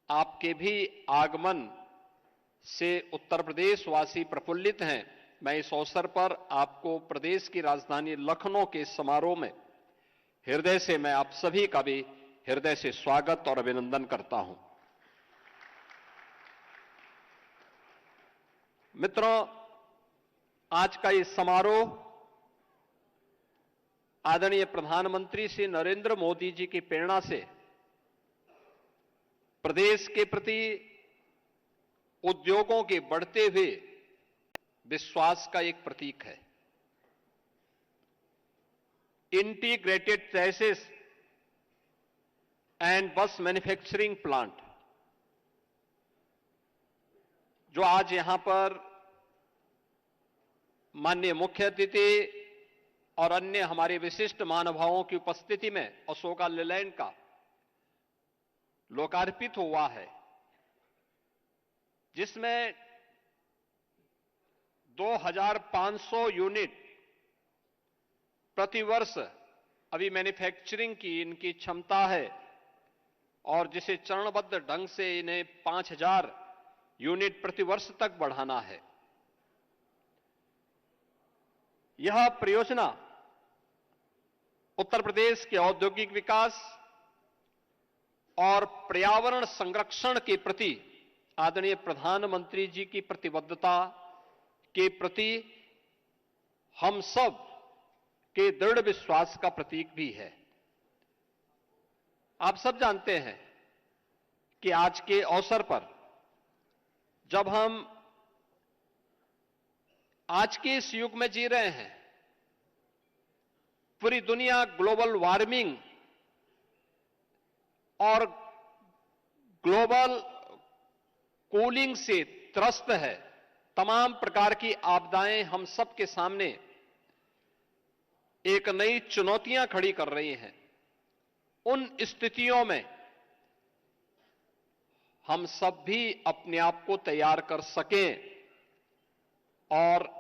आपके भी आगमन से उत्तर प्रदेश वासी प्रफुल्लित हैं। मैं इस अवसर पर आपको प्रदेश की राजधानी लखनऊ के समारोह में हृदय से मैं आप सभी का भी हृदय से स्वागत और अभिनंदन करता हूं। मित्रों, आज का ये समारोह आदरणीय प्रधानमंत्री श्री नरेंद्र मोदी जी की प्रेरणा से प्रदेश के प्रति उद्योगों के बढ़ते हुए विश्वास का एक प्रतीक है। इंटीग्रेटेड चैसिस एंड बस मैन्युफैक्चरिंग प्लांट जो आज यहां पर माननीय मुख्य अतिथि और अन्य हमारे विशिष्ट महानुभावों की उपस्थिति में अशोका लेलैंड का लोकार्पित हुआ है, जिसमें 2500 यूनिट प्रतिवर्ष अभी मैन्युफैक्चरिंग की इनकी क्षमता है और जिसे चरणबद्ध ढंग से इन्हें 5000 यूनिट प्रतिवर्ष तक बढ़ाना है। यह परियोजना उत्तर प्रदेश के औद्योगिक विकास और पर्यावरण संरक्षण के प्रति आदरणीय प्रधानमंत्री जी की प्रतिबद्धता के प्रति हम सब के दृढ़ विश्वास का प्रतीक भी है। आप सब जानते हैं कि आज के अवसर पर जब हम आज के इस युग में जी रहे हैं, पूरी दुनिया ग्लोबल वार्मिंग और ग्लोबल कूलिंग से त्रस्त है। तमाम प्रकार की आपदाएं हम सबके सामने एक नई चुनौतियां खड़ी कर रही हैं। उन स्थितियों में हम सब भी अपने आप को तैयार कर सकें और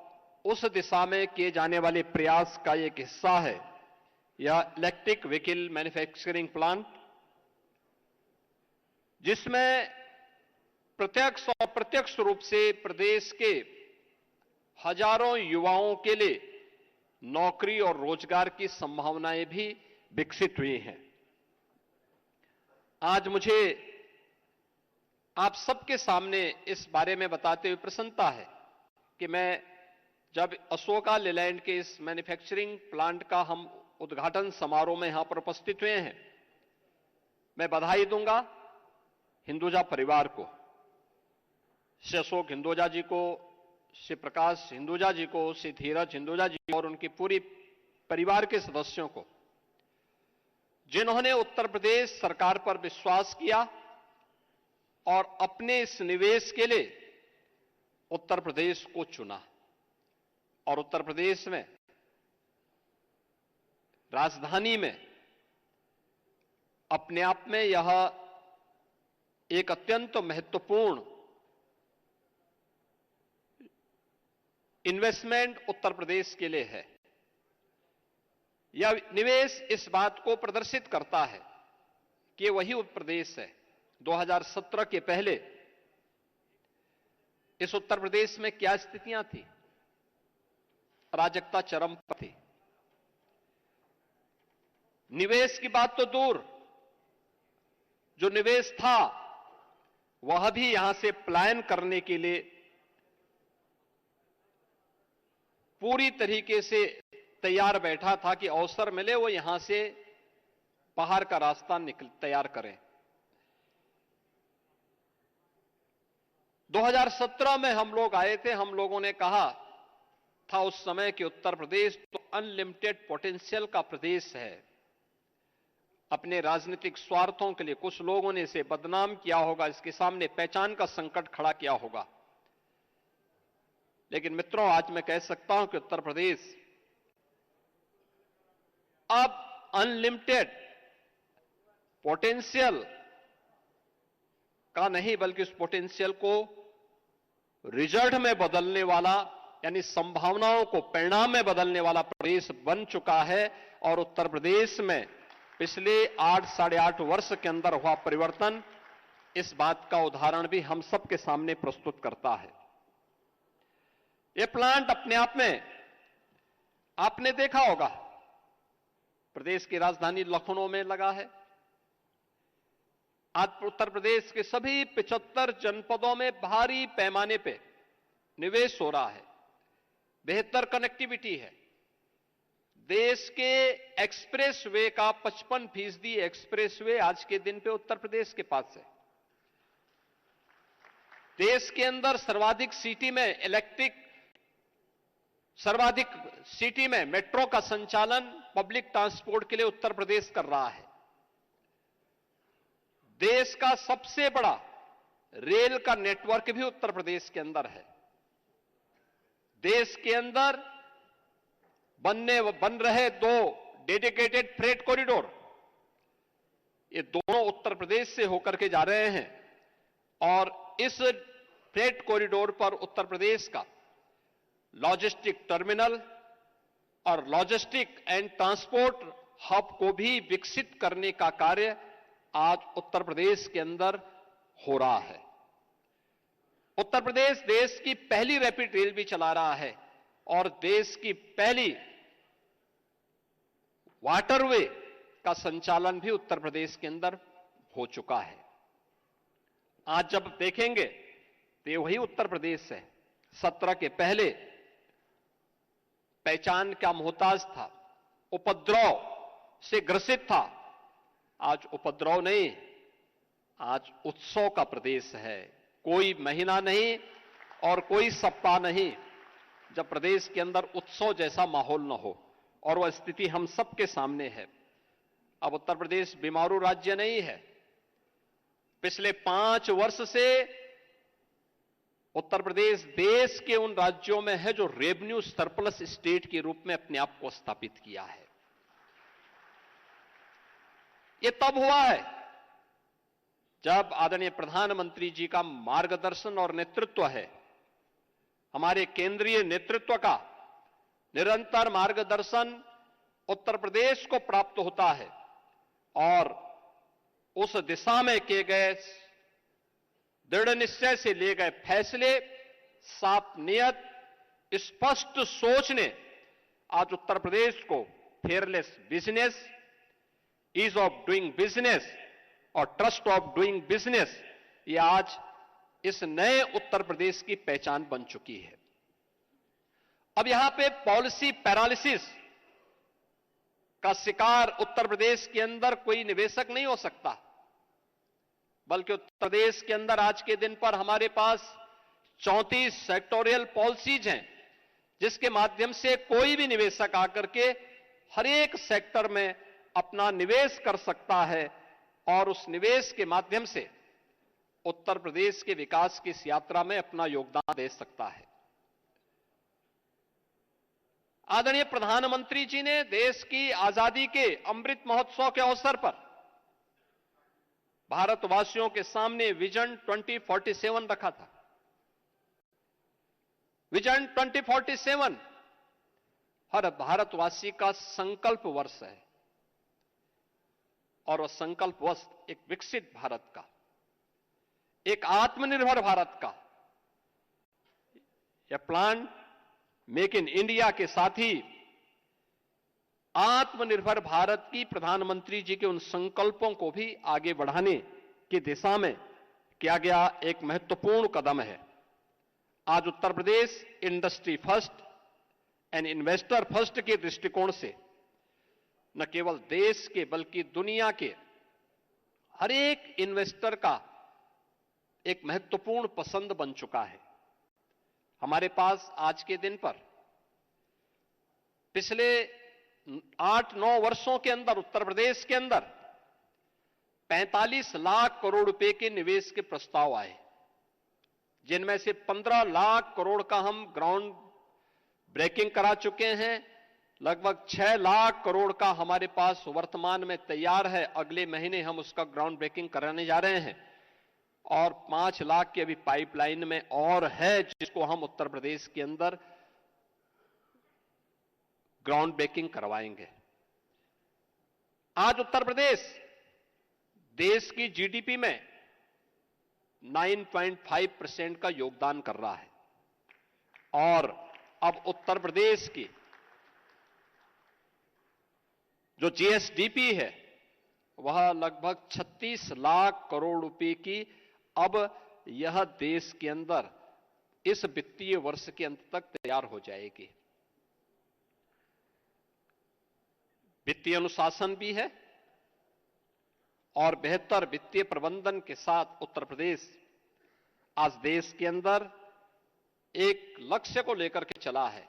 उस दिशा में किए जाने वाले प्रयास का एक हिस्सा है यह इलेक्ट्रिक व्हीकल मैन्युफैक्चरिंग प्लांट, जिसमें प्रत्यक्ष और अप्रत्यक्ष रूप से प्रदेश के हजारों युवाओं के लिए नौकरी और रोजगार की संभावनाएं भी विकसित हुई हैं। आज मुझे आप सबके सामने इस बारे में बताते हुए प्रसन्नता है कि मैं जब अशोका लेलैंड के इस मैन्युफैक्चरिंग प्लांट का हम उद्घाटन समारोह में यहां पर उपस्थित हुए हैं, मैं बधाई दूंगा हिंदुजा परिवार को, श्री अशोक हिंदुजा जी को, श्री प्रकाश हिंदुजा जी को, श्री धीरज हिंदुजा जी और उनके पूरी परिवार के सदस्यों को, जिन्होंने उत्तर प्रदेश सरकार पर विश्वास किया और अपने इस निवेश के लिए उत्तर प्रदेश को चुना। और उत्तर प्रदेश में राजधानी में अपने आप में यह एक अत्यंत महत्वपूर्ण इन्वेस्टमेंट उत्तर प्रदेश के लिए है। यह निवेश इस बात को प्रदर्शित करता है कि वही उत्तर प्रदेश है। 2017 के पहले इस उत्तर प्रदेश में क्या स्थितियां थी? अराजकता चरम पर थी। निवेश की बात तो दूर, जो निवेश था वह भी यहां से पलायन करने के लिए पूरी तरीके से तैयार बैठा था कि अवसर मिले वो यहां से बाहर का रास्ता तैयार करें। 2017 में हम लोग आए थे, हम लोगों ने कहा था उस समय कि उत्तर प्रदेश तो अनलिमिटेड पोटेंशियल का प्रदेश है। अपने राजनीतिक स्वार्थों के लिए कुछ लोगों ने इसे बदनाम किया होगा, इसके सामने पहचान का संकट खड़ा किया होगा। लेकिन मित्रों, आज मैं कह सकता हूं कि उत्तर प्रदेश अब अनलिमिटेड पोटेंशियल का नहीं, बल्कि उस पोटेंशियल को रिजल्ट में बदलने वाला, यानी संभावनाओं को परिणाम में बदलने वाला प्रदेश बन चुका है। और उत्तर प्रदेश में पिछले 8 साढ़े 8 वर्ष के अंदर हुआ परिवर्तन इस बात का उदाहरण भी हम सबके सामने प्रस्तुत करता है। यह प्लांट अपने आप में आपने देखा होगा, प्रदेश की राजधानी लखनऊ में लगा है। आज उत्तर प्रदेश के सभी 75 जनपदों में भारी पैमाने पे निवेश हो रहा है, बेहतर कनेक्टिविटी है। देश के एक्सप्रेसवे का 55% एक्सप्रेसवे आज के दिन पे उत्तर प्रदेश के पास है। देश के अंदर सर्वाधिक सिटी में मेट्रो का संचालन पब्लिक ट्रांसपोर्ट के लिए उत्तर प्रदेश कर रहा है। देश का सबसे बड़ा रेल का नेटवर्क भी उत्तर प्रदेश के अंदर है। देश के अंदर बन रहे 2 डेडिकेटेड फ्रेट कॉरिडोर, ये दोनों उत्तर प्रदेश से होकर के जा रहे हैं और इस फ्रेट कॉरिडोर पर उत्तर प्रदेश का लॉजिस्टिक टर्मिनल और लॉजिस्टिक एंड ट्रांसपोर्ट हब को भी विकसित करने का कार्य आज उत्तर प्रदेश के अंदर हो रहा है। उत्तर प्रदेश देश की पहली रैपिड रेल भी चला रहा है और देश की पहली वाटरवे का संचालन भी उत्तर प्रदेश के अंदर हो चुका है। आज जब देखेंगे तो ये वही उत्तर प्रदेश है 17 के पहले पहचान का मोहताज था, उपद्रव से ग्रसित था। आज उपद्रव नहीं, आज उत्सव का प्रदेश है। कोई महीना नहीं और कोई सप्ताह नहीं जब प्रदेश के अंदर उत्सव जैसा माहौल न हो, और वह स्थिति हम सबके सामने है। अब उत्तर प्रदेश बीमारू राज्य नहीं है। पिछले 5 वर्ष से उत्तर प्रदेश देश के उन राज्यों में है जो रेवेन्यू सरप्लस स्टेट के रूप में अपने आप को स्थापित किया है। यह तब हुआ है जब आदरणीय प्रधानमंत्री जी का मार्गदर्शन और नेतृत्व है, हमारे केंद्रीय नेतृत्व का निरंतर मार्गदर्शन उत्तर प्रदेश को प्राप्त होता है और उस दिशा में किए गए दृढ़ निश्चय से लिए गए फैसले, साफ नियत, स्पष्ट सोच ने आज उत्तर प्रदेश को fearless business, ease of doing business और ट्रस्ट ऑफ डूइंग बिजनेस, ये आज इस नए उत्तर प्रदेश की पहचान बन चुकी है। अब यहां पे पॉलिसी पैरालिसिस का शिकार उत्तर प्रदेश के अंदर कोई निवेशक नहीं हो सकता, बल्कि उत्तर प्रदेश के अंदर आज के दिन पर हमारे पास 34 सेक्टोरियल पॉलिसीज हैं, जिसके माध्यम से कोई भी निवेशक आकर के हर एक सेक्टर में अपना निवेश कर सकता है और उस निवेश के माध्यम से उत्तर प्रदेश के विकास की इस यात्रा में अपना योगदान दे सकता है। आदरणीय प्रधानमंत्री जी ने देश की आजादी के अमृत महोत्सव के अवसर पर भारतवासियों के सामने विजन 2047 रखा था। विजन 2047 हर भारतवासी का संकल्प वर्ष है और वह संकल्प वर्ष एक विकसित भारत का, एक आत्मनिर्भर भारत का। यह प्लान मेक इन इंडिया के साथ ही आत्मनिर्भर भारत की प्रधानमंत्री जी के उन संकल्पों को भी आगे बढ़ाने की दिशा में किया गया एक महत्वपूर्ण कदम है। आज Uttar Pradesh industry first and investor first के दृष्टिकोण से न केवल देश के बल्कि दुनिया के हर एक इन्वेस्टर का एक महत्वपूर्ण पसंद बन चुका है। हमारे पास आज के दिन पर पिछले 8-9 वर्षों के अंदर उत्तर प्रदेश के अंदर 45 लाख करोड़ रुपए के निवेश के प्रस्ताव आए, जिनमें से 15 लाख करोड़ का हम ग्राउंड ब्रेकिंग करा चुके हैं। लगभग 6 लाख करोड़ का हमारे पास वर्तमान में तैयार है। अगले महीने हम उसका ग्राउंड ब्रेकिंग कराने जा रहे हैं और 5 लाख की अभी पाइपलाइन में और है, जिसको हम उत्तर प्रदेश के अंदर ग्राउंड ब्रेकिंग करवाएंगे। आज उत्तर प्रदेश देश की जीडीपी में 9.5% का योगदान कर रहा है। और अब उत्तर प्रदेश की जो जीएसडीपी है वह लगभग 36 लाख करोड़ रुपए की अब यह देश के अंदर इस वित्तीय वर्ष के अंत तक तैयार हो जाएगी। वित्तीय अनुशासन भी है और बेहतर वित्तीय प्रबंधन के साथ उत्तर प्रदेश आज देश के अंदर एक लक्ष्य को लेकर के चला है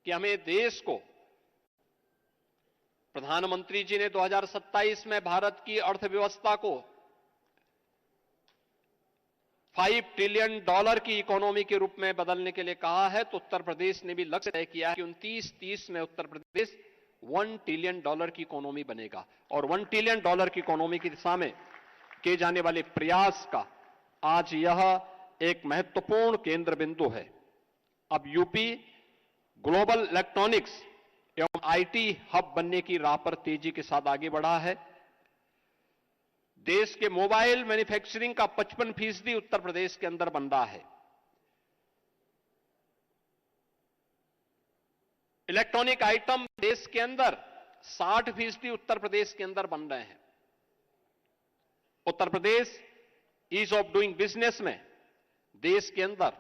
कि हमें देश को, प्रधानमंत्री जी ने 2027 में भारत की अर्थव्यवस्था को $5 ट्रिलियन की इकोनॉमी के रूप में बदलने के लिए कहा है, तो उत्तर प्रदेश ने भी लक्ष्य तय किया है कि 29-30 में उत्तर प्रदेश $1 ट्रिलियन की इकोनॉमी बनेगा। और $1 ट्रिलियन की इकोनॉमी की दिशा में किए जाने वाले प्रयास का आज यह एक महत्वपूर्ण केंद्र बिंदु है। अब यूपी ग्लोबल इलेक्ट्रॉनिक्स एवं आईटी हब बनने की राह पर तेजी के साथ आगे बढ़ा है। देश के मोबाइल मैन्युफैक्चरिंग का 55% उत्तर प्रदेश के अंदर बन रहा है। इलेक्ट्रॉनिक आइटम देश के अंदर 60% उत्तर प्रदेश के अंदर बन रहे हैं। Uttar Pradesh ease of doing business में देश के अंदर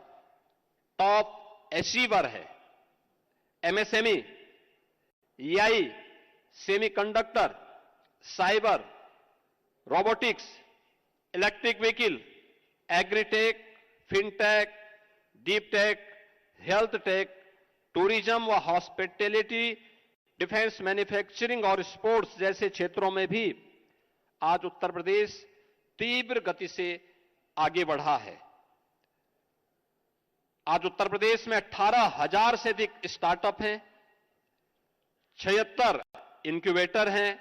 टॉप अचीवर है। MSME, EI, semiconductor, cyber, robotics, electric vehicle, agritech, fintech, deep tech, health take, tourism व हॉस्पिटैलिटी, डिफेंस मैन्युफैक्चरिंग और स्पोर्ट्स जैसे क्षेत्रों में भी आज उत्तर प्रदेश तीव्र गति से आगे बढ़ा है। आज उत्तर प्रदेश में 18,000 से अधिक स्टार्टअप हैं, 76 इंक्यूबेटर हैं,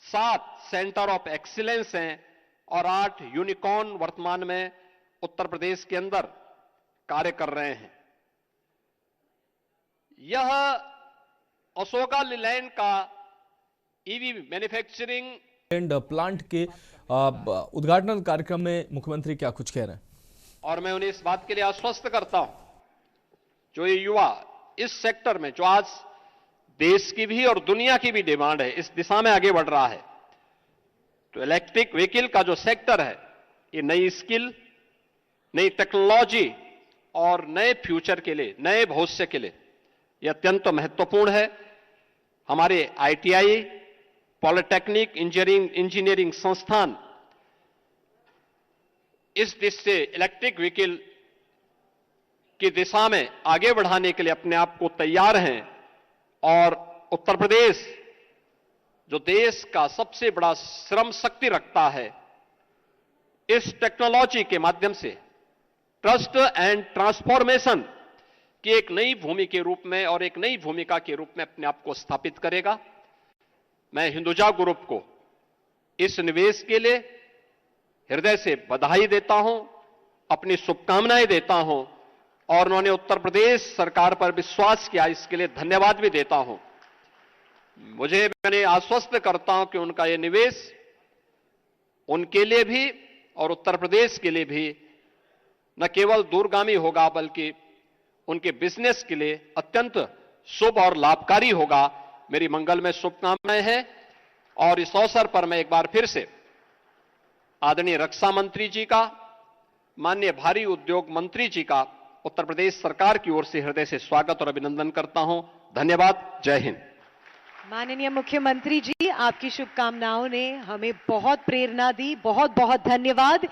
7 सेंटर ऑफ एक्सीलेंस हैं और 8 यूनिकॉर्न वर्तमान में उत्तर प्रदेश के अंदर कार्य कर रहे हैं। यह अशोका लीलैंड का ईवी मैन्युफैक्चरिंग एंड प्लांट के उद्घाटन कार्यक्रम में मुख्यमंत्री क्या कुछ कह रहे हैं? और मैं उन्हें इस बात के लिए आश्वस्त करता हूं, जो ये युवा इस सेक्टर में, जो आज देश की भी और दुनिया की भी डिमांड है, इस दिशा में आगे बढ़ रहा है, तो इलेक्ट्रिक व्हीकल का जो सेक्टर है, ये नई स्किल, नई टेक्नोलॉजी और नए फ्यूचर के लिए, नए भविष्य के लिए ये अत्यंत महत्वपूर्ण है। हमारे आईटीआई, पॉलिटेक्निक, इंजीनियरिंग संस्थान इस दिशा से इलेक्ट्रिक व्हीकल की दिशा में आगे बढ़ाने के लिए अपने आप को तैयार हैं। और उत्तर प्रदेश जो देश का सबसे बड़ा श्रम शक्ति रखता है, इस टेक्नोलॉजी के माध्यम से ट्रस्ट एंड ट्रांसफॉर्मेशन की एक नई भूमि के रूप में और एक नई भूमिका के रूप में अपने आप को स्थापित करेगा। मैं हिंदुजा ग्रुप को इस निवेश के लिए हृदय से बधाई देता हूं, अपनी शुभकामनाएं देता हूं और उन्होंने उत्तर प्रदेश सरकार पर विश्वास किया, इसके लिए धन्यवाद भी देता हूं। मैंने आश्वस्त करता हूं कि उनका यह निवेश उनके लिए भी और उत्तर प्रदेश के लिए भी न केवल दूरगामी होगा, बल्कि उनके बिजनेस के लिए अत्यंत शुभ और लाभकारी होगा। मेरी मंगल में शुभकामनाएं हैं। और इस अवसर पर मैं एक बार फिर से आदरणीय रक्षा मंत्री जी का, माननीय भारी उद्योग मंत्री जी का उत्तर प्रदेश सरकार की ओर से हृदय से स्वागत और अभिनंदन करता हूं। धन्यवाद। जय हिंद। माननीय मुख्यमंत्री जी, आपकी शुभकामनाओं ने हमें बहुत प्रेरणा दी। बहुत बहुत धन्यवाद।